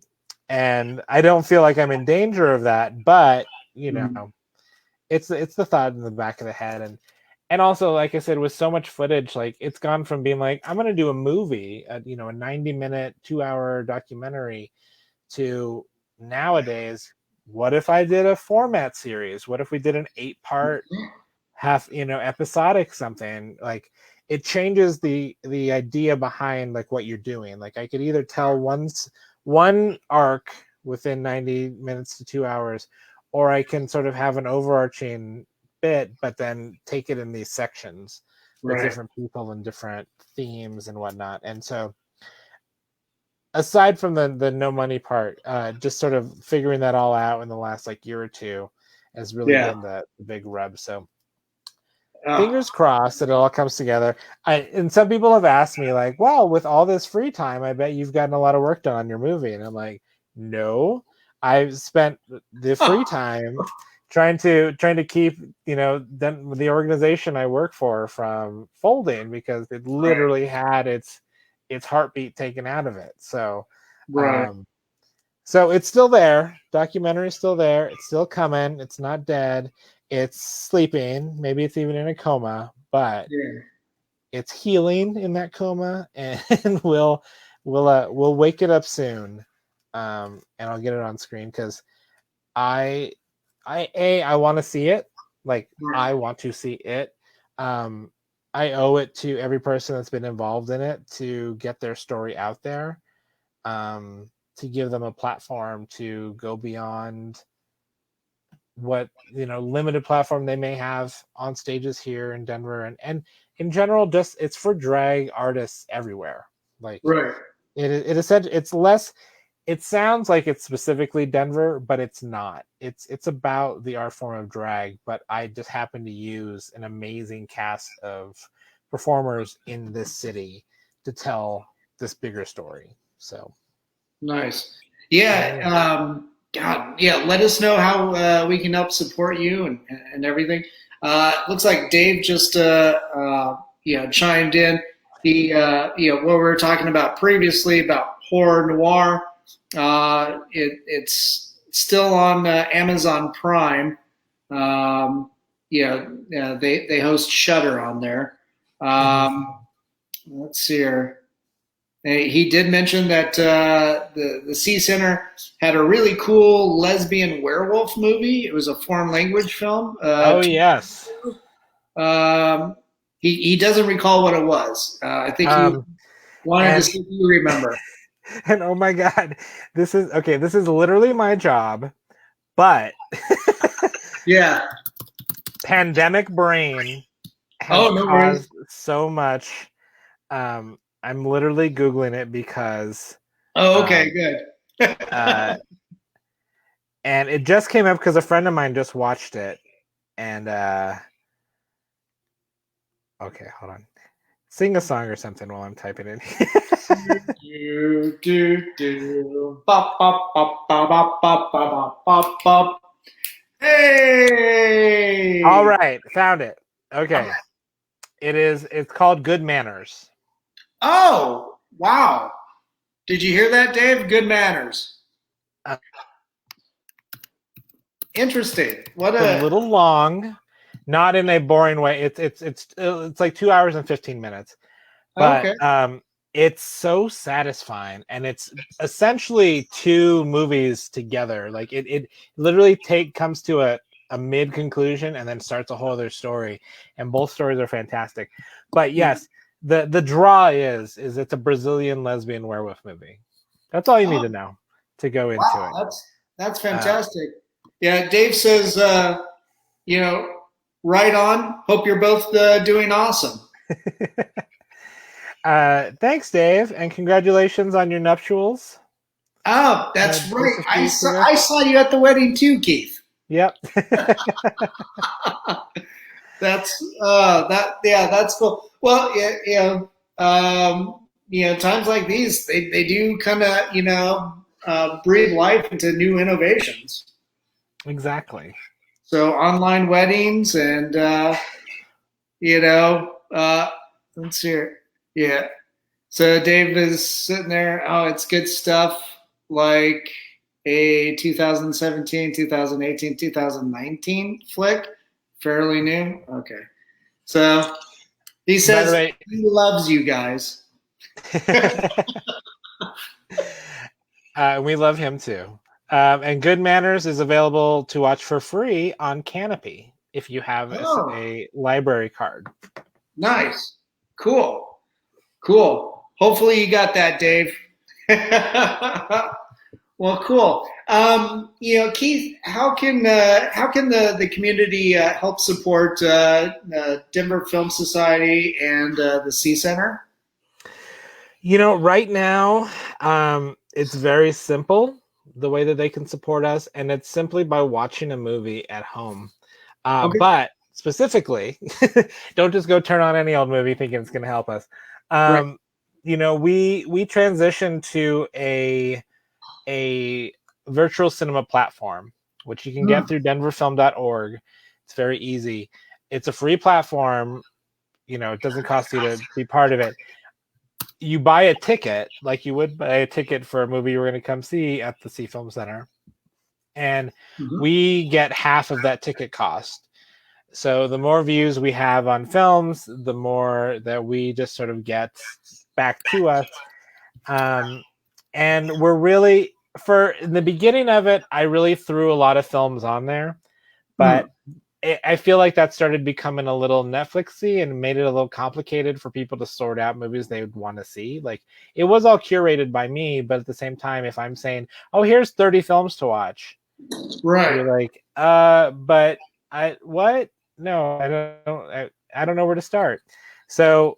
and I don't feel like I'm in danger of that, but Mm. it's the thought in the back of the head. And also, like I said, with so much footage, like it's gone from being like, I'm going to do a movie, a 90-minute, 2-hour documentary, to nowadays, what if I did a format series? What if we did an 8-part half episodic something? Like, it changes the idea behind like what you're doing. Like, I could either tell one arc within 90 minutes to 2 hours, or I can sort of have an overarching bit but then take it in these sections with Right. different people and different themes and whatnot. And so aside from the no money part, just sort of figuring that all out in the last like year or two has really Yeah. been the big rub. So Oh. fingers crossed that it all comes together. And some people have asked me like, well, with all this free time, I bet you've gotten a lot of work done on your movie. And I'm like, no, I've spent the free time trying to keep the organization I work for from folding, because it Right. literally had its heartbeat taken out of it. Right. Um, so it's still there. Documentary is still there. It's still coming. It's not dead. It's sleeping. Maybe it's even in a coma, but Yeah. it's healing in that coma, and we'll wake it up soon. And I'll get it on screen because I I want to see it. Like, Right. I want to see it. Um, I owe it to every person that's been involved in it to get their story out there, to give them a platform to go beyond what, limited platform they may have on stages here in Denver, and in general, just it's for drag artists everywhere. Like, Right. it's less. It sounds like it's specifically Denver, but it's not. It's about the art form of drag, but I just happen to use an amazing cast of performers in this city to tell this bigger story. So Nice. Yeah. God, yeah. Let us know how we can help support you and everything. Looks like Dave just chimed in. He what we were talking about previously about horror noir. It's still on Amazon Prime. They host Shudder on there. Let's see here. He did mention that the C Center had a really cool lesbian werewolf movie. It was a foreign language film. Yes. He doesn't recall what it was. I think he wanted to see if you remember. And oh my God, this is literally my job, but yeah, pandemic brain has caused so much. I'm literally Googling it because. Oh, okay, good. And it just came up because a friend of mine just watched it, and okay, hold on. Sing a song or something while I'm typing in. Hey! All right, found it. Okay. It's called Good Manners. Oh, wow. Did you hear that, Dave? Good Manners. Interesting. What a little long, not in a boring way. It's like 2 hours and 15 minutes. But okay. It's so satisfying, and it's essentially two movies together. Like it literally comes to a mid conclusion and then starts a whole other story, and both stories are fantastic. But yes, the draw is it's a Brazilian lesbian werewolf movie. That's all you need to know to go into it. That's fantastic. Yeah, Dave says, right on. Hope you're both doing awesome. Thanks, Dave, and congratulations on your nuptials. Oh, that's right. I saw you at the wedding too, Keith. Yep. That's cool. Well, times like these, they do kind of breathe life into new innovations. Exactly. So online weddings and let's see here. Yeah. So Dave is sitting there. Oh, it's good stuff. Like a 2017, 2018, 2019 flick. Fairly new. Okay. So he says he loves you guys. We love him too. And Good Manners is available to watch for free on Canopy if you have a library card. Nice. Cool. Hopefully you got that, Dave. Well, cool. Keith, how can the community help support Denver Film Society and the C Center? Right now, it's very simple the way that they can support us, and it's simply by watching a movie at home. But specifically, don't just go turn on any old movie thinking it's going to help us. Right. We transitioned to a virtual cinema platform, which you can get through denverfilm.org. It's very easy. It's a free platform. It doesn't cost you to be part of it. You buy a ticket like you would buy a ticket for a movie you're going to come see at the C Film Center, and we get half of that ticket cost. So the more views we have on films, the more that we just sort of get back to us. And we're really, in the beginning of it, I really threw a lot of films on there, but I feel like that started becoming a little Netflixy and made it a little complicated for people to sort out movies they would want to see. Like, it was all curated by me, but at the same time, if I'm saying, "Oh, here's 30 films to watch," Right. you're like, but what? No, I don't know where to start." So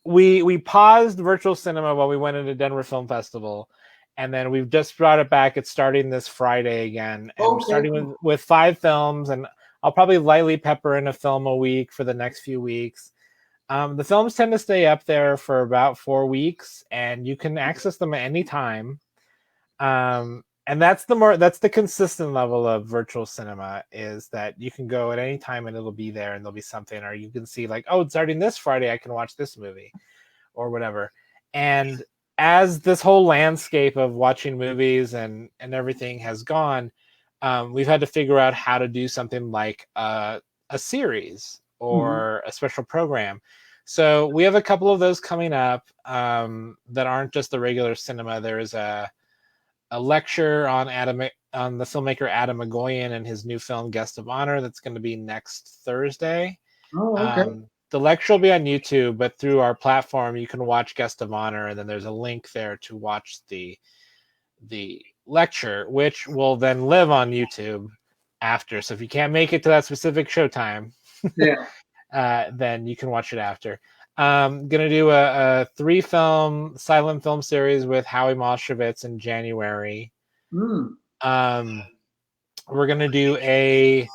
we paused virtual cinema while we went into Denver Film Festival, and then we've just brought it back. It's starting this Friday again, and we're starting with 5 films, and I'll probably lightly pepper in a film a week for the next few weeks. The films tend to stay up there for about 4 weeks, and you can access them at any time. And that's the consistent level of virtual cinema, is that you can go at any time and it'll be there and there'll be something, or you can see like, oh, it's starting this Friday, I can watch this movie or whatever. And as this whole landscape of watching movies and everything has gone, we've had to figure out how to do something like a series or a special program. So we have a couple of those coming up that aren't just the regular cinema. There is a lecture on the filmmaker Adam Agoyan and his new film Guest of Honor that's going to be next Thursday. Oh, okay. The lecture will be on YouTube, but through our platform you can watch Guest of Honor, and then there's a link there to watch the lecture, which will then live on YouTube after. So if you can't make it to that specific showtime, then you can watch it after. Gonna do a 3-film silent film series with Howie Moshevitz in January. We're gonna do a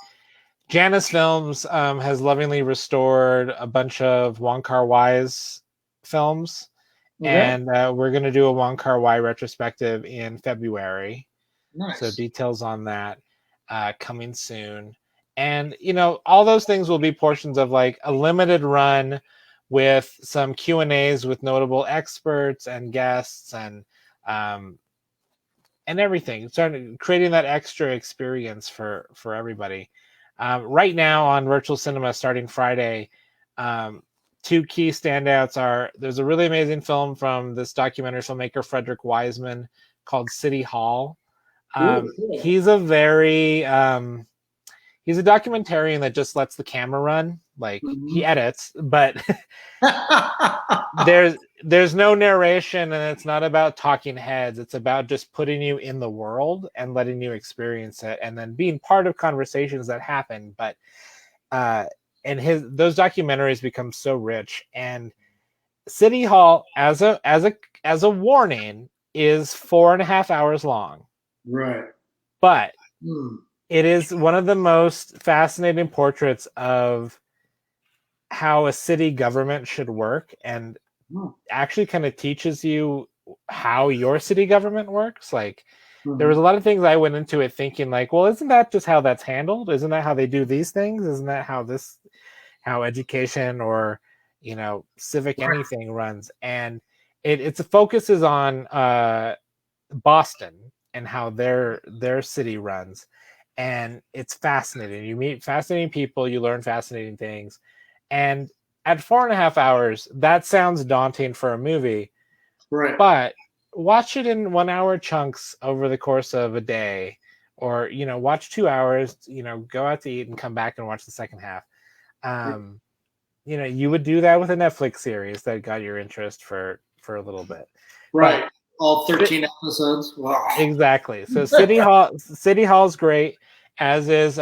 Janus Films has lovingly restored a bunch of Wong Kar-wai's films, and we're gonna do a Wong Kar-wai retrospective in February. Nice. So details on that coming soon. And all those things will be portions of like a limited run with some Q&As with notable experts and guests and everything, starting creating that extra experience for everybody. Right now on virtual cinema starting Friday, 2 key standouts are, there's a really amazing film from this documentary filmmaker Frederick Wiseman called City Hall. He's a very he's a documentarian that just lets the camera run. Like, he edits, but there's no narration, and it's not about talking heads. It's about just putting you in the world and letting you experience it, and then being part of conversations that happen. But and those documentaries become so rich. And City Hall, as a warning, is 4.5 hours long. Right. But it is one of the most fascinating portraits of how a city government should work, and actually kind of teaches you how your city government works. Like, there was a lot of things I went into it thinking like, well, isn't that just how that's handled? Isn't that how they do these things? Isn't that how education or civic anything runs? And it focuses on Boston and how their city runs. And it's fascinating. You meet fascinating people, you learn fascinating things. And at 4.5 hours, that sounds daunting for a movie. Right. But watch it in 1 hour chunks over the course of a day, or, watch 2 hours, go out to eat and come back and watch the second half. You would do that with a Netflix series that got your interest for a little bit. Right. But all 13 episodes. Wow. Exactly. So City Hall's great, as is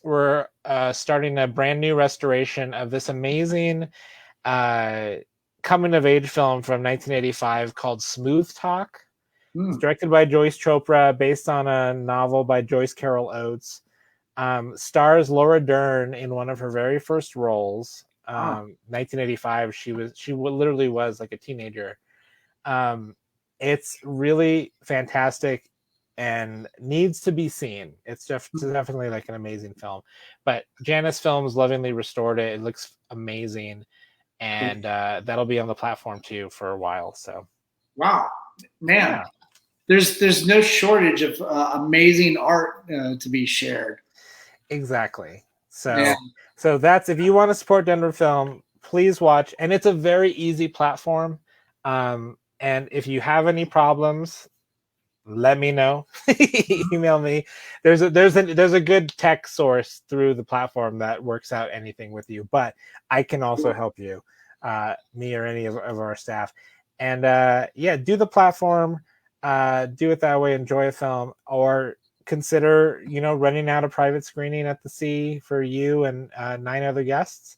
we're starting a brand new restoration of this amazing coming of age film from 1985 called Smooth Talk. It's directed by Joyce Chopra, based on a novel by Joyce Carol Oates. Stars Laura Dern in one of her very first roles. 1985. She literally was like a teenager. It's really fantastic and needs to be seen. It's definitely like an amazing film. But Janus Films lovingly restored it. It looks amazing, and that'll be on the platform too for a while. So, wow, man, there's no shortage of amazing art to be shared. Exactly. So that's, if you want to support Denver Film, please watch. And it's a very easy platform. And if you have any problems, let me know. Email me. There's a good tech source through the platform that works out anything with you, but I can also help you, me or any of our staff. And yeah, do the platform, do it that way, enjoy a film, or consider, renting out a private screening at the C for you and 9 other guests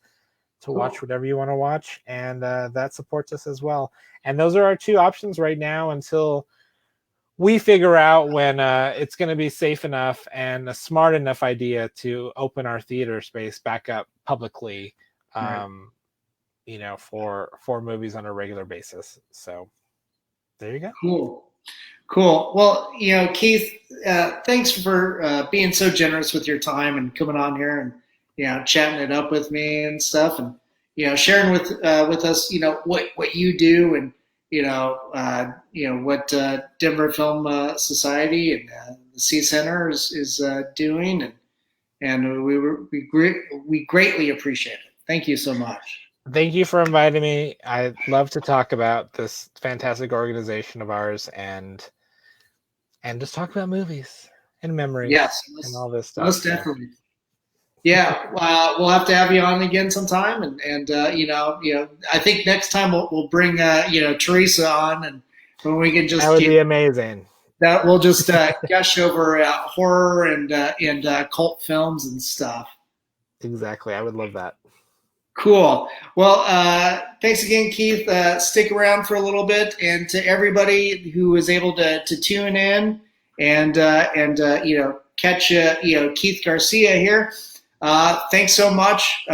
to watch whatever you want to watch. And that supports us as well. And those are our 2 options right now until we figure out when it's going to be safe enough and a smart enough idea to open our theater space back up publicly, for movies on a regular basis. So there you go. Cool. Well, Keith, thanks for being so generous with your time and coming on here and chatting it up with me and stuff, and sharing with us what you do, and what Denver Film Society and the C Center is doing, and we greatly appreciate it. Thank you so much. Thank you for inviting me. I love to talk about this fantastic organization of ours and just talk about movies and memories, and all this stuff. Most definitely. Yeah, we'll have to have you on again sometime, and I think next time we'll bring Teresa on, and when we can just that would be amazing. That we'll just gush over horror and cult films and stuff. Exactly, I would love that. Cool. Well, thanks again, Keith. Stick around for a little bit, and to everybody who was able to tune in and catch Keith Garcia here. Thanks so much.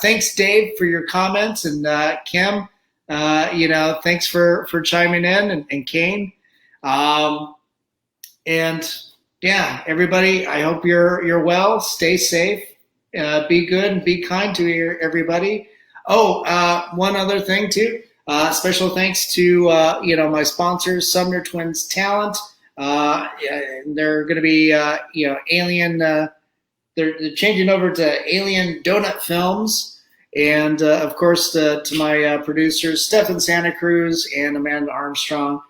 Thanks, Dave, for your comments, and Kim. Thanks for chiming in, and Kane. And yeah, everybody. I hope you're well. Stay safe. Be good and be kind to everybody. One other thing too. Special thanks to my sponsors, Sumner Twins Talent. They're going to be Alien. They're changing over to Alien Donut Films, and of course to my producers, Stefan Santa Cruz and Amanda Armstrong.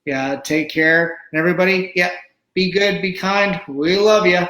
Yeah, take care, and everybody. Yeah, be good, be kind. We love you.